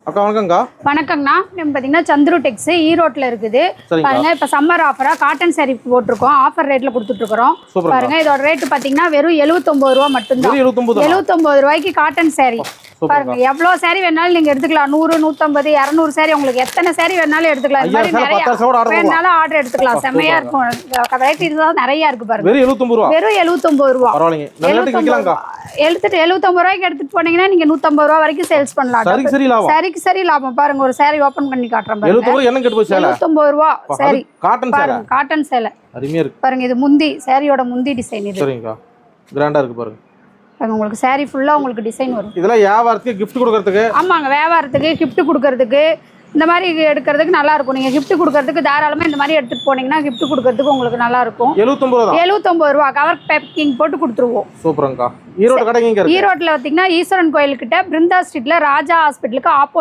அக்கா வணக்கம்க்கா. வணக்கங்கண்ணா. நம்ம பார்த்தீங்கன்னா சந்துரு டெக்ஸ் ஈரோட்டில் இருக்குது. பாருங்க இப்போ சம்மர் ஆஃபராக காட்டன் சாரீ போட்டிருக்கோம். ஆஃபர் ரேட்டில் கொடுத்துட்ருக்குறோம். பாருங்க இதோட ரேட்டு பார்த்தீங்கன்னா வெறும் 79 ரூபா மட்டும்தான். 79 ரூபாய்க்கு காட்டன் சாரீ. பாருங்க எவ்வளோ சாரீ வேணாலும் நீங்கள் எடுத்துக்கலாம். 100, 150, 200 சாரீ உங்களுக்கு எத்தனை சாரீ வேணாலும் எடுத்துக்கலாம். இந்த மாதிரி நிறைய வேணாலும் ஆர்டர் எடுத்துக்கலாம். செம்மையா இருக்கும். வெரைட்டி தான் நிறைய இருக்கு பாருங்க. வெறும் 79 ரூபா. வெறும் 79 ரூபா. எடுத்துட்டு 79 ரூபாய்க்கு எடுத்துட்டு போனீங்கன்னா நீங்க 150 ரூபா வரைக்கும் சேல்ஸ் பண்ணலாம். சரி லாபம். பாருங்க ஒரு சாரி ஓபன் பண்ணி காட்டுறேன் பாருங்க. 79 ரூபா சாரி. காட்டன் சேலை அருமையா இருக்கு பாருங்க. இது முந்தி சாரியோட முந்தி டிசைன் இது. சரிங்கக்கா. கிராண்டா இருக்கு பாருங்க. உங்களுக்கு சாரி ஃபுல்லா உங்களுக்கு டிசைன் வரும். இதெல்லாம் வியாபாரத்துக்கு gift கொடுக்கிறதுக்கு. ஆமாங்க, வியாபாரத்துக்கு gift கொடுக்கிறதுக்கு இந்த மாதிரி எடுக்கிறதுக்கு நல்லா இருக்கும். நீங்க gift கொடுக்கிறதுக்கு தாராளமா இந்த மாதிரி எடுத்துட்டு போனீங்கன்னா gift கொடுக்கிறதுக்கு உங்களுக்கு நல்லா இருக்கும். 79 ரூபா கவர் பேக்கிங் போட்டு கொடுத்துருவோம். சூப்பர்ங்கா. ஈரோடு கடைங்க இருக்கு. ஈரோட்ல பாத்தீங்கன்னா ஈஸ்வரன் கோயில் கிட்ட பிருந்தா ஸ்ட்ரீட்ல ராஜா ஹாஸ்பிடலுக்கு ஆப்போசிட்